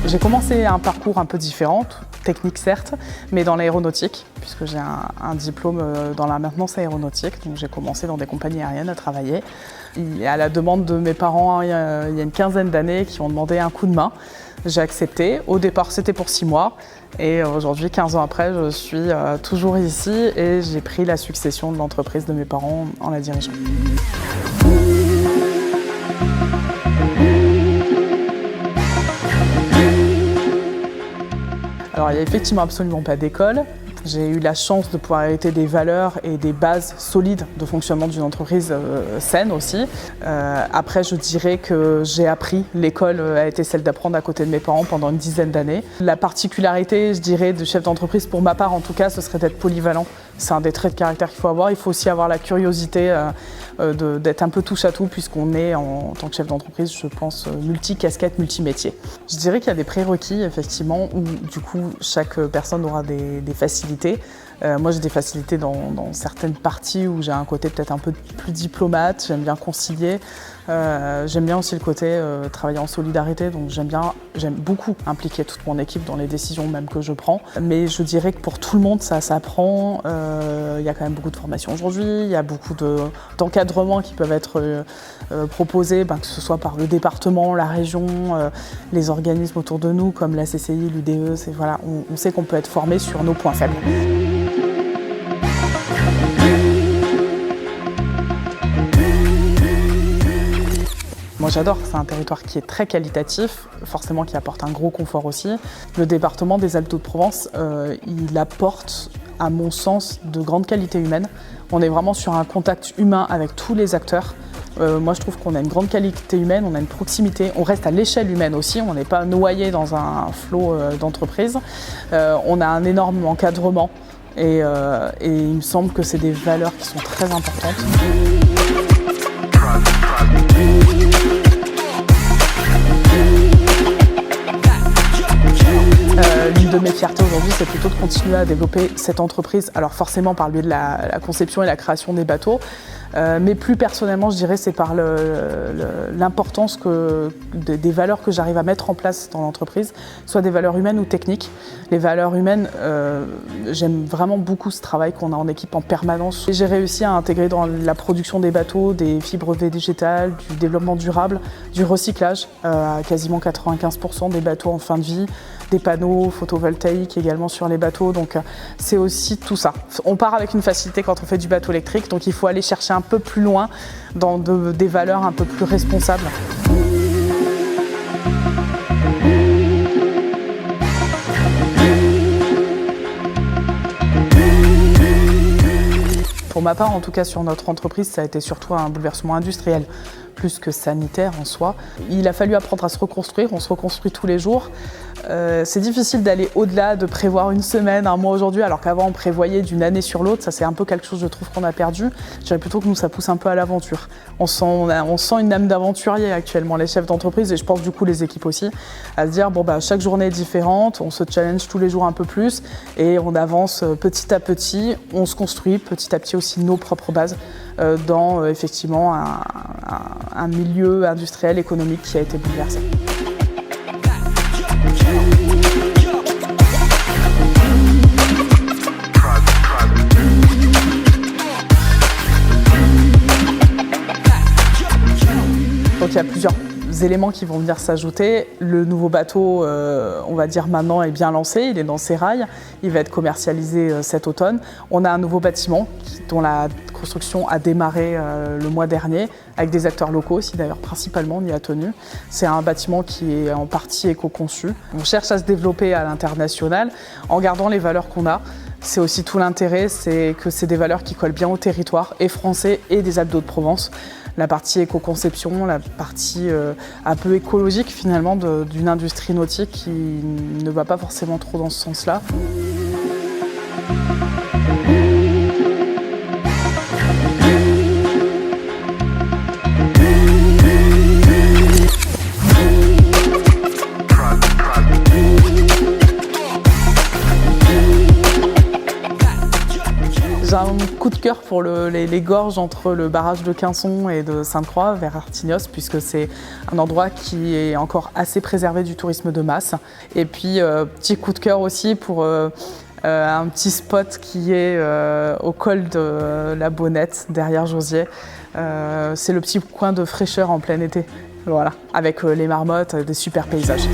J'ai commencé un parcours un peu différent, technique certes, mais dans l'aéronautique, puisque j'ai un diplôme dans la maintenance aéronautique. Donc j'ai commencé dans des compagnies aériennes à travailler. Et à la demande de mes parents, il y a une quinzaine d'années, qui ont demandé un coup de main. J'ai accepté. Au départ, c'était pour 6 mois. Et aujourd'hui, 15 ans après, je suis toujours ici et j'ai pris la succession de l'entreprise de mes parents en la dirigeant. Alors, il n'y a effectivement absolument pas d'école. J'ai eu la chance de pouvoir hériter des valeurs et des bases solides de fonctionnement d'une entreprise saine aussi. Après, je dirais que j'ai appris, l'école a été celle d'apprendre à côté de mes parents pendant une dizaine d'années. La particularité, je dirais, de chef d'entreprise, pour ma part en tout cas, ce serait d'être polyvalent. C'est un des traits de caractère qu'il faut avoir. Il faut aussi avoir la curiosité d'être un peu touche à tout, puisqu'on est en tant que chef d'entreprise, je pense, multi-casquette, multi-métier. Je dirais qu'il y a des prérequis, effectivement, où du coup, chaque personne aura des facilités. Moi, j'ai des facilités dans certaines parties où j'ai un côté peut-être un peu plus diplomate, j'aime bien concilier. J'aime bien aussi le côté travailler en solidarité, donc j'aime beaucoup impliquer toute mon équipe dans les décisions même que je prends. Mais je dirais que pour tout le monde, ça s'apprend. Il y a quand même beaucoup de formations aujourd'hui, il y a beaucoup d'encadrements qui peuvent être proposés, que ce soit par le département, la région, les organismes autour de nous, comme la CCI, l'UDE. Voilà, on sait qu'on peut être formé sur nos points faibles. Moi j'adore, c'est un territoire qui est très qualitatif, forcément qui apporte un gros confort aussi. Le département des Alpes-de-Provence, il apporte, à mon sens, de grandes qualités humaines. On est vraiment sur un contact humain avec tous les acteurs. Moi je trouve qu'on a une grande qualité humaine, on a une proximité, on reste à l'échelle humaine aussi, on n'est pas noyé dans un flot d'entreprises. On a un énorme encadrement et il me semble que c'est des valeurs qui sont très importantes. L'une de mes fiertés aujourd'hui, c'est plutôt de continuer à développer cette entreprise. Alors forcément par le biais de la conception et la création des bateaux, mais plus personnellement, je dirais, c'est par l'importance des valeurs que j'arrive à mettre en place dans l'entreprise, soit des valeurs humaines ou techniques. Les valeurs humaines, j'aime vraiment beaucoup ce travail qu'on a en équipe en permanence. J'ai réussi à intégrer dans la production des bateaux des fibres végétales, du développement durable, du recyclage, à quasiment 95% des bateaux en fin de vie, des panneaux photovoltaïques également sur les bateaux, donc c'est aussi tout ça. On part avec une facilité quand on fait du bateau électrique, donc il faut aller chercher un peu plus loin dans des valeurs un peu plus responsables. Pour ma part, en tout cas sur notre entreprise, ça a été surtout un bouleversement industriel, plus que sanitaire en soi. Il a fallu apprendre à se reconstruire, on se reconstruit tous les jours. C'est difficile d'aller au-delà, de prévoir une semaine, un mois aujourd'hui, alors qu'avant on prévoyait d'une année sur l'autre. Ça c'est un peu quelque chose, je trouve, qu'on a perdu. Je dirais plutôt que nous, ça pousse un peu à l'aventure. On sent une âme d'aventurier actuellement, les chefs d'entreprise, et je pense du coup les équipes aussi, à se dire chaque journée est différente, on se challenge tous les jours un peu plus, et on avance petit à petit, on se construit petit à petit aussi nos propres bases dans effectivement un milieu industriel, économique qui a été bouleversé. Donc il y a plusieurs éléments qui vont venir s'ajouter. Le nouveau bateau, on va dire maintenant, est bien lancé, il est dans ses rails, il va être commercialisé cet automne. On a un nouveau bâtiment dont la construction a démarré le mois dernier, avec des acteurs locaux aussi d'ailleurs, principalement on y a tenu. C'est un bâtiment qui est en partie éco-conçu. On cherche à se développer à l'international en gardant les valeurs qu'on a. C'est aussi tout l'intérêt, c'est que c'est des valeurs qui collent bien au territoire, et français et des Alpes-de-Provence. La partie éco-conception, la partie un peu écologique finalement d'une industrie nautique qui ne va pas forcément trop dans ce sens-là. J'ai un coup de cœur pour les gorges entre le barrage de Quinçon et de Sainte-Croix vers Artignos, puisque c'est un endroit qui est encore assez préservé du tourisme de masse. Et puis, petit coup de cœur aussi pour un petit spot qui est au col de la Bonnette, derrière Jauziers. C'est le petit coin de fraîcheur en plein été, voilà, avec les marmottes, des super paysages.